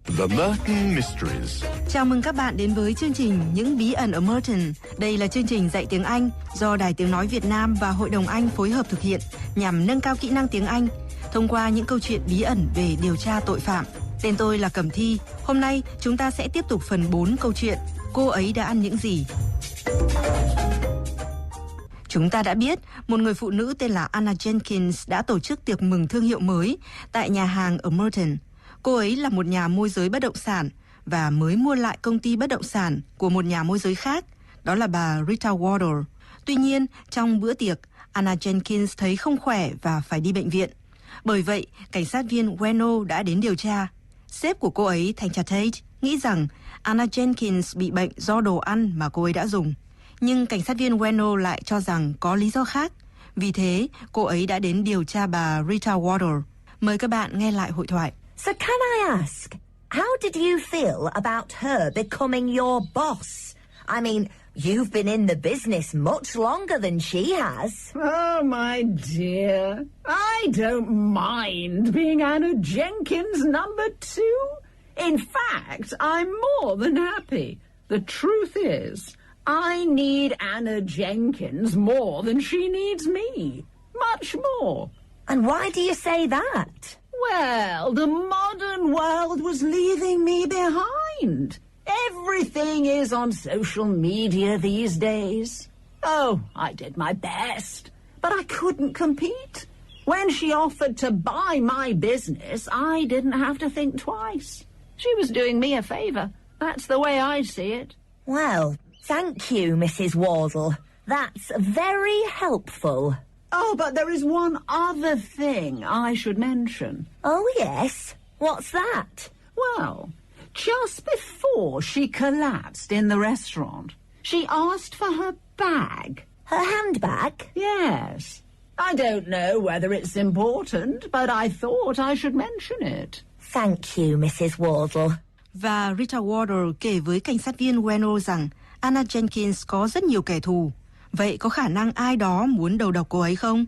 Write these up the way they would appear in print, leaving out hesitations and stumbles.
The Merton Mysteries. Chào mừng các bạn đến với chương trình Những bí ẩn ở Merton. Đây là chương trình dạy tiếng Anh do Đài Tiếng Nói Việt Nam và Hội đồng Anh phối hợp thực hiện nhằm nâng cao kỹ năng tiếng Anh thông qua những câu chuyện bí ẩn về điều tra tội phạm. Tên tôi là Cẩm Thi. Hôm nay chúng ta sẽ tiếp tục phần 4 câu chuyện Cô ấy đã ăn những gì. Chúng ta đã biết một người phụ nữ tên là Anna Jenkins đã tổ chức tiệc mừng thương hiệu mới tại nhà hàng ở Merton. Cô ấy là một nhà môi giới bất động sản và mới mua lại công ty bất động sản của một nhà môi giới khác, đó là bà Rita Wardle. Tuy nhiên, trong bữa tiệc, Anna Jenkins thấy không khỏe và phải đi bệnh viện. Bởi vậy, cảnh sát viên Weno đã đến điều tra. Sếp của cô ấy, thanh tra Tate, nghĩ rằng Anna Jenkins bị bệnh do đồ ăn mà cô ấy đã dùng. Nhưng cảnh sát viên Weno lại cho rằng có lý do khác. Vì thế, cô ấy đã đến điều tra bà Rita Wardle. Mời các bạn nghe lại hội thoại. So can I ask, how did you feel about her becoming your boss? I mean, you've been in the business much longer than she has. Oh, my dear. I don't mind being Anna Jenkins number 2. In fact, I'm more than happy. The truth is, I need Anna Jenkins more than she needs me. Much more. And why do you say that? Well, the modern world was leaving me behind. Everything is on social media these days. Oh, I did my best, but I couldn't compete. When she offered to buy my business, I didn't have to think twice. She was doing me a favor. That's the way I see it. Well, thank you, Mrs. Wardle. That's very helpful. Oh, but there is one other thing I should mention. Oh, yes? What's that? Well, just before she collapsed in the restaurant, she asked for her bag. Her handbag? Yes. I don't know whether it's important, but I thought I should mention it. Thank you, Mrs. Wardle. Và Rita Wardle kể với cảnh sát viên Weno rằng Anna Jenkins có rất nhiều kẻ thù. Vậy có khả năng ai đó muốn đầu độc cô ấy không?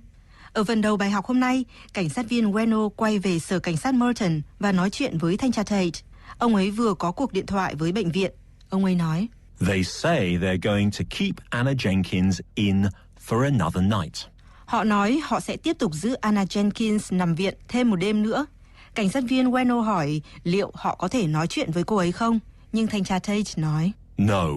Ở phần đầu bài học hôm nay, cảnh sát viên Weno quay về sở cảnh sát Merton và nói chuyện với thanh tra Tate. Ông ấy vừa có cuộc điện thoại với bệnh viện. Ông ấy nói, They say they're going to keep Anna Jenkins in for another night. Họ nói họ sẽ tiếp tục giữ Anna Jenkins nằm viện thêm một đêm nữa. Cảnh sát viên Weno hỏi liệu họ có thể nói chuyện với cô ấy không? Nhưng thanh tra Tate nói, No,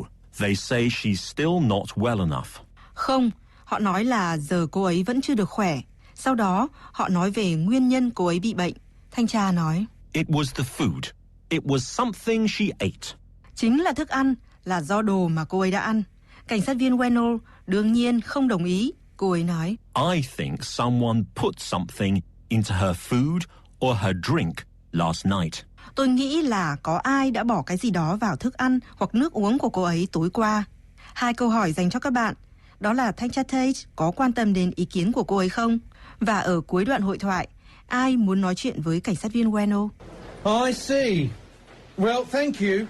they say she's still not well enough. Không, họ nói là giờ cô ấy vẫn chưa được khỏe. Sau đó, họ nói về nguyên nhân cô ấy bị bệnh. Thanh tra nói, It was the food. It was something she ate. Chính là thức ăn, là do đồ mà cô ấy đã ăn. Cảnh sát viên Weno đương nhiên không đồng ý. Cô ấy nói, I think someone put something into her food or her drink last night. Tôi nghĩ là có ai đã bỏ cái gì đó vào thức ăn hoặc nước uống của cô ấy tối qua. 2 câu hỏi dành cho các bạn. Đó là thanh tra Tate có quan tâm đến ý kiến của cô ấy không? Và ở cuối đoạn hội thoại, ai muốn nói chuyện với cảnh sát viên Weno? I see. Well, thank you.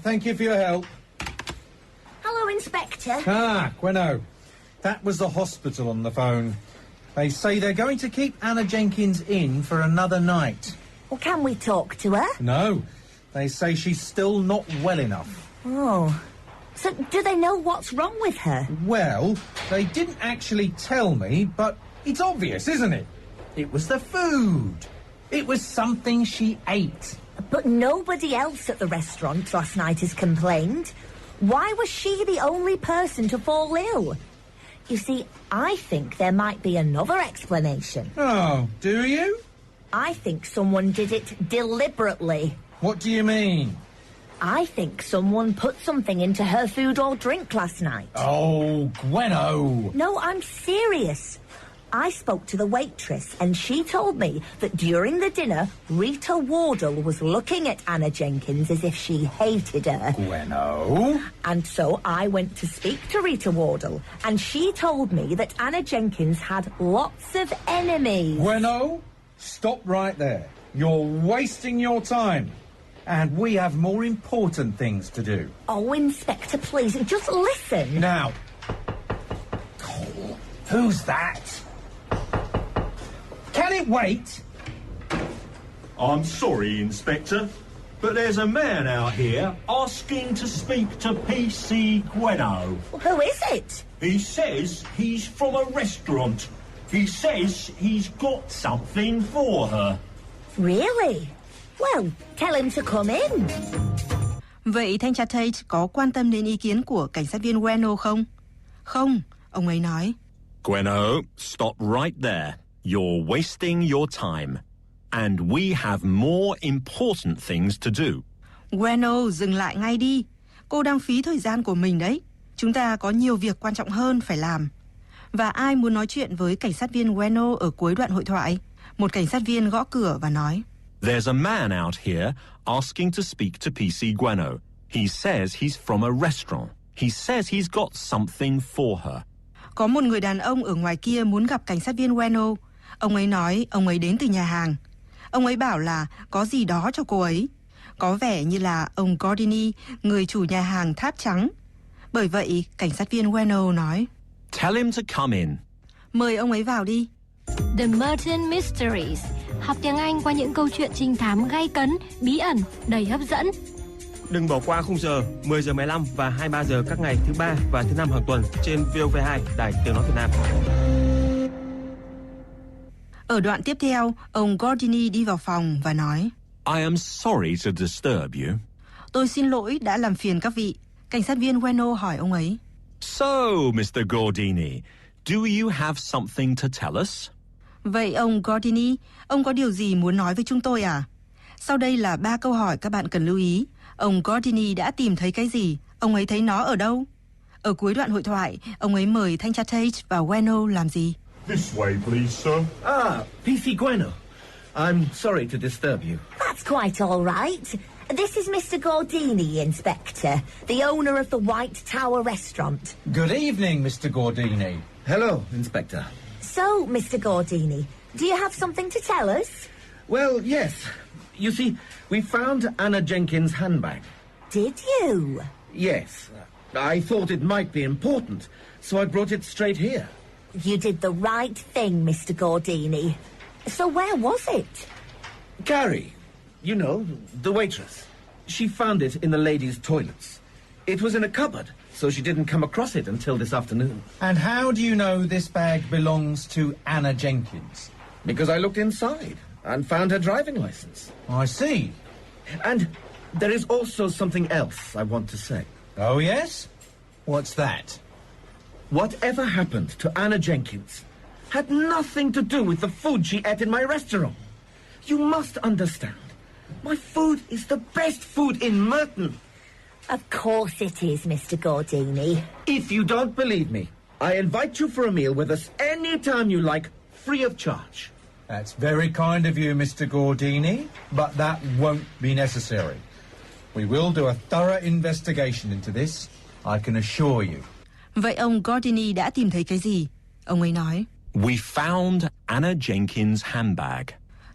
Thank you for your help. Hello, Inspector. Gwenno. That was the hospital on the phone. They say they're going to keep Anna Jenkins in for another night. Well, can we talk to her? No. They say she's still not well enough. Oh. So, do they know what's wrong with her? Well, they didn't actually tell me, but it's obvious, isn't it? It was the food. It was something she ate. But nobody else at the restaurant last night has complained. Why was she the only person to fall ill? You see, I think there might be another explanation. Oh, do you? I think someone did it deliberately. What do you mean? I think someone put something into her food or drink last night. Oh, Gwenno. No, I'm serious. I spoke to the waitress and she told me that during the dinner, Rita Wardle was looking at Anna Jenkins as if she hated her. Gwenno? And so I went to speak to Rita Wardle and she told me that Anna Jenkins had lots of enemies. Gwenno, stop right there. You're wasting your time. And we have more important things to do. Oh, Inspector, please, just listen. Now. Oh, who's that? Can it wait? I'm sorry, Inspector. But there's a man out here asking to speak to PC Gueno. Who is it? He says he's from a restaurant. He says he's got something for her. Really? Well, tell him to come in. Vậy thanh tra Tate có quan tâm đến ý kiến của cảnh sát viên Gueno không? Không, ông ấy nói. Gueno, stop right there. You're wasting your time. And we have more important things to do. Gueno, dừng lại ngay đi. Cô đang phí thời gian của mình đấy. Chúng ta có nhiều việc quan trọng hơn phải làm. Và ai muốn nói chuyện với cảnh sát viên Gueno ở cuối đoạn hội thoại? Một cảnh sát viên gõ cửa và nói. There's a man out here asking to speak to PC Gueno. He says he's from a restaurant. He says he's got something for her. Có một người đàn ông ở ngoài kia muốn gặp cảnh sát viên Gueno. Ông ấy nói ông ấy đến từ nhà hàng. Ông ấy bảo là có gì đó cho cô ấy. Có vẻ như là ông Gordini, người chủ nhà hàng Tháp Trắng. Bởi vậy, cảnh sát viên Gueno nói. Tell him to come in. Mời ông ấy vào đi. The Merton Mysteries. Học tiếng Anh qua những câu chuyện trinh thám gay cấn, bí ẩn, đầy hấp dẫn. Đừng bỏ qua khung giờ 10 giờ 15 và 23 giờ các ngày thứ ba và thứ năm hàng tuần trên VOV2 Đài Tiếng nói Việt Nam. Ở đoạn tiếp theo, ông Gordini đi vào phòng và nói. I am sorry to disturb you. Tôi xin lỗi đã làm phiền các vị. Cảnh sát viên Gueno hỏi ông ấy. So, Mr. Gordini, do you have something to tell us? Vậy ông Gordini, ông có điều gì muốn nói với chúng tôi à? Sau đây là 3 câu hỏi các bạn cần lưu ý. Ông Gordini đã tìm thấy cái gì? Ông ấy thấy nó ở đâu? Ở cuối đoạn hội thoại, ông ấy mời thanh tra Tate và Gueno làm gì? This way, please, sir. PC Gueno. I'm sorry to disturb you. That's quite all right. This is Mr. Gordini, Inspector, the owner of the White Tower restaurant. Good evening, Mr. Gordini. Hello, Inspector. So, Mr. Gordini, do you have something to tell us? Well, yes. You see, we found Anna Jenkins' handbag. Did you? Yes. I thought it might be important, so I brought it straight here. You did the right thing, Mr. Gordini. So where was it? Carrie, you know, the waitress. She found it in the ladies' toilets. It was in a cupboard, so she didn't come across it until this afternoon. And how do you know this bag belongs to Anna Jenkins? Because I looked inside and found her driving license. I see. And there is also something else I want to say. Oh, yes? What's that? Whatever happened to Anna Jenkins had nothing to do with the food she ate in my restaurant. You must understand. My food is the best food in Merton. Of course it is, Mr. Gordini. If you don't believe me, I invite you for a meal with us anytime you like, free of charge. That's very kind of you, Mr. Gordini, but that won't be necessary. We will do a thorough investigation into this, I can assure you. Vậy ông Gordini đã tìm thấy cái gì? Ông ấy nói. We found Anna Jenkins' handbag.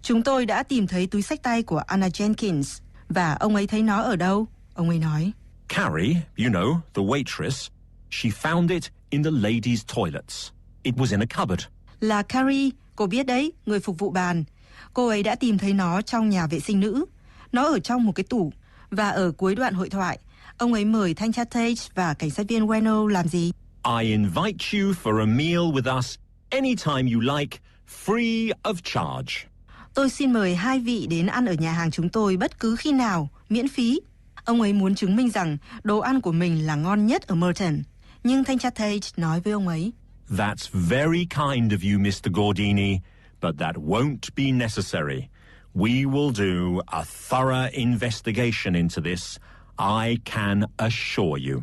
Chúng tôi đã tìm thấy túi xách tay của Anna Jenkins. Và ông ấy thấy nó ở đâu? Ông ấy nói. Carrie, you know, the waitress, she found it in the ladies' toilets. It was in a cupboard. Là Carrie, cô biết đấy, người phục vụ bàn. Cô ấy đã tìm thấy nó trong nhà vệ sinh nữ. Nó ở trong một cái tủ. Và ở cuối đoạn hội thoại, ông ấy mời thanh tra Tate và cảnh sát viên Gueno làm gì? I invite you for a meal with us anytime you like, free of charge. Tôi xin mời hai vị đến ăn ở nhà hàng chúng tôi bất cứ khi nào, miễn phí. Ông ấy muốn chứng minh rằng đồ ăn của mình là ngon nhất ở Merton. Nhưng thanh tra Tate nói với ông ấy. That's very kind of you, Mr. Gordini, but that won't be necessary. We will do a thorough investigation into this, I can assure you.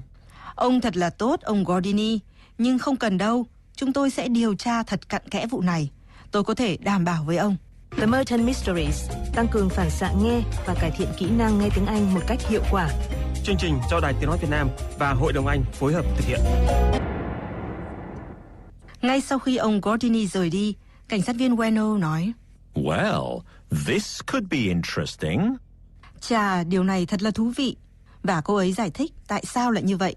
Ông thật là tốt, ông Gordini, nhưng không cần đâu. Chúng tôi sẽ điều tra thật cặn kẽ vụ này. Tôi có thể đảm bảo với ông. The Merton Mysteries, tăng cường phản xạ nghe và cải thiện kỹ năng nghe tiếng Anh một cách hiệu quả. Chương trình do Đài Tiếng nói Việt Nam và Hội đồng Anh phối hợp thực hiện. Ngay sau khi ông Gordini rời đi, cảnh sát viên Gueno nói. Well, this could be interesting. Chà, điều này thật là thú vị. Và cô ấy giải thích tại sao lại như vậy.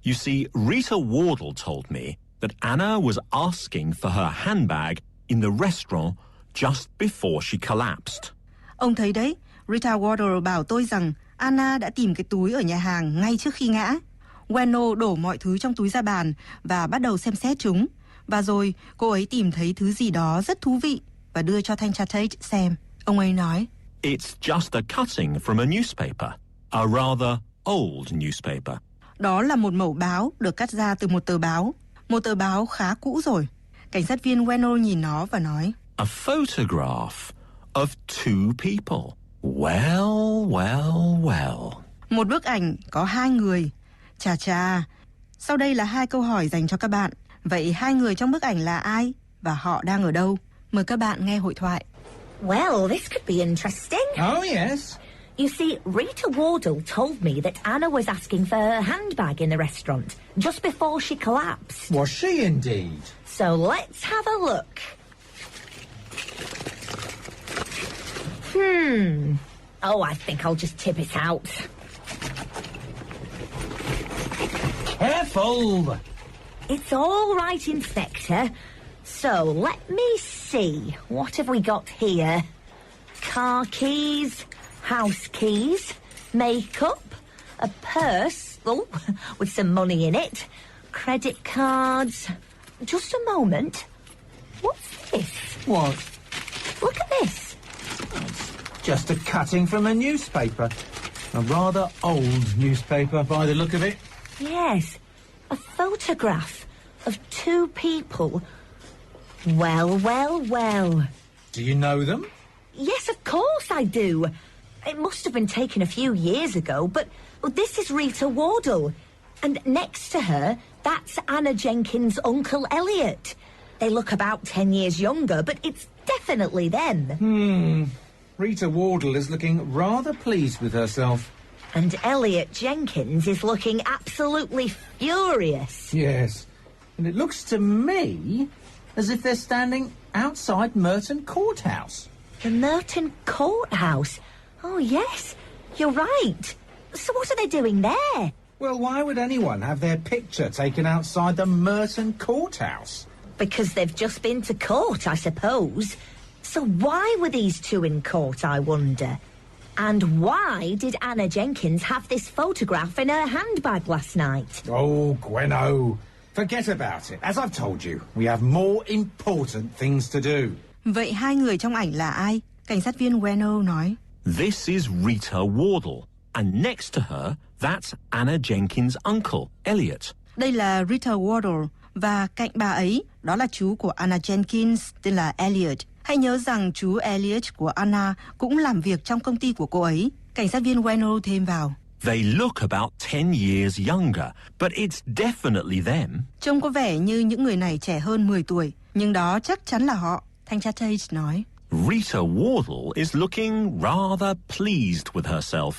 You see, Rita Wardle told me that Anna was asking for her handbag in the restaurant just before she collapsed. Ông thấy đấy, Rita Wardle bảo tôi rằng Anna đã tìm cái túi ở nhà hàng ngay trước khi ngã. Bueno đổ mọi thứ trong túi ra bàn và bắt đầu xem xét chúng. Và rồi cô ấy tìm thấy thứ gì đó rất thú vị và đưa cho thanh tra Tate xem. Ông ấy nói, It's just a cutting from a newspaper, a rather old newspaper. đó là một mẩu báo được cắt ra từ một tờ báo khá cũ rồi. Cảnh sát viên Bueno nhìn nó và nói, A photograph of two people. Well, well, well. một bức ảnh có 2 người. Chà, sau đây là 2 câu hỏi dành cho các bạn. Vậy 2 người trong bức ảnh là ai và họ đang ở đâu? Mời các bạn nghe hội thoại. Well, this could be interesting. Oh, yes. You see, Rita Wardle told me that Anna was asking for her handbag in the restaurant just before she collapsed. Was she indeed? So let's have a look. Oh, I think I'll just tip it out. Careful! It's all right, Inspector. So, let me see. What have we got here? Car keys, house keys, makeup, a purse, with some money in it, credit cards. Just a moment. What's this? What? Look at this. Just a cutting from a newspaper. A rather old newspaper by the look of it. Yes, a photograph of 2 people. Well. Do you know them? Yes, of course I do. It must have been taken a few years ago, but this is Rita Wardle. And next to her, that's Anna Jenkins' Uncle Elliot. They look about 10 years younger, but it's definitely them. Rita Wardle is looking rather pleased with herself. And Elliot Jenkins is looking absolutely furious. Yes. And it looks to me as if they're standing outside Merton Courthouse. The Merton Courthouse? Oh, yes, you're right. So what are they doing there? Well, why would anyone have their picture taken outside the Merton Courthouse? Because they've just been to court, I suppose. So why were these 2 in court, I wonder? And why did Anna Jenkins have this photograph in her handbag last night? Oh, Gweno. Forget about it. As I've told you, we have more important things to do. Vậy 2 người trong ảnh là ai? Cảnh sát viên Bueno nói, This is Rita Wardle, and next to her, that's Anna Jenkins' uncle, Elliot. đây là Rita Wardle và cạnh bà ấy, đó là chú của Anna Jenkins tên là Elliot. Hãy nhớ rằng chú Elliot của Anna cũng làm việc trong công ty của cô ấy. Cảnh sát viên Bueno thêm vào, They look about 10 years younger, but it's definitely them. trông có vẻ như những người này trẻ hơn 10 tuổi, nhưng đó chắc chắn là họ. Thanh tra Tate nói, Rita Wardle is looking rather pleased with herself.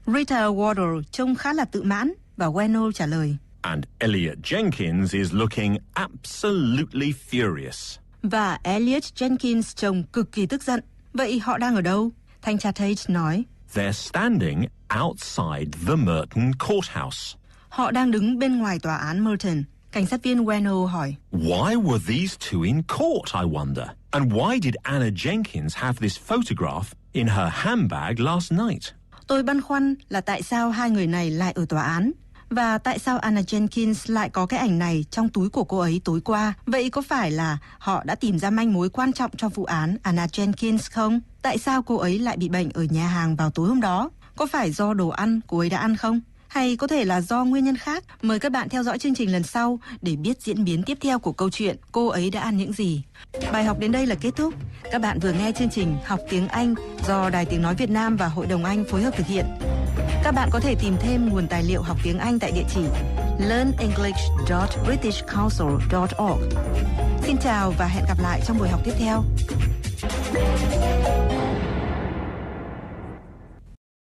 Rita Wardle trông khá là tự mãn và Bueno trả lời, And Elliot Jenkins is looking absolutely furious. và Elliot Jenkins trông cực kỳ tức giận. Vậy họ đang ở đâu? Thanh tra Tate nói, They're standing outside the Merton Courthouse. họ đang đứng bên ngoài tòa án Merton. Cảnh sát viên Bueno hỏi, Why were these 2 in court, I wonder? And why did Anna Jenkins have this photograph in her handbag last night? tôi băn khoăn là tại sao 2 người này lại ở tòa án? Và tại sao Anna Jenkins lại có cái ảnh này trong túi của cô ấy tối qua? Vậy có phải là họ đã tìm ra manh mối quan trọng cho vụ án Anna Jenkins không? Tại sao cô ấy lại bị bệnh ở nhà hàng vào tối hôm đó? Có phải do đồ ăn cô ấy đã ăn không? Hay có thể là do nguyên nhân khác? Mời các bạn theo dõi chương trình lần sau để biết diễn biến tiếp theo của câu chuyện cô ấy đã ăn những gì. Bài học đến đây là kết thúc. Các bạn vừa nghe chương trình Học tiếng Anh do Đài Tiếng Nói Việt Nam và Hội đồng Anh phối hợp thực hiện. Các bạn có thể tìm thêm nguồn tài liệu học tiếng Anh tại địa chỉ learnenglish.britishcouncil.org. Xin chào và hẹn gặp lại trong buổi học tiếp theo.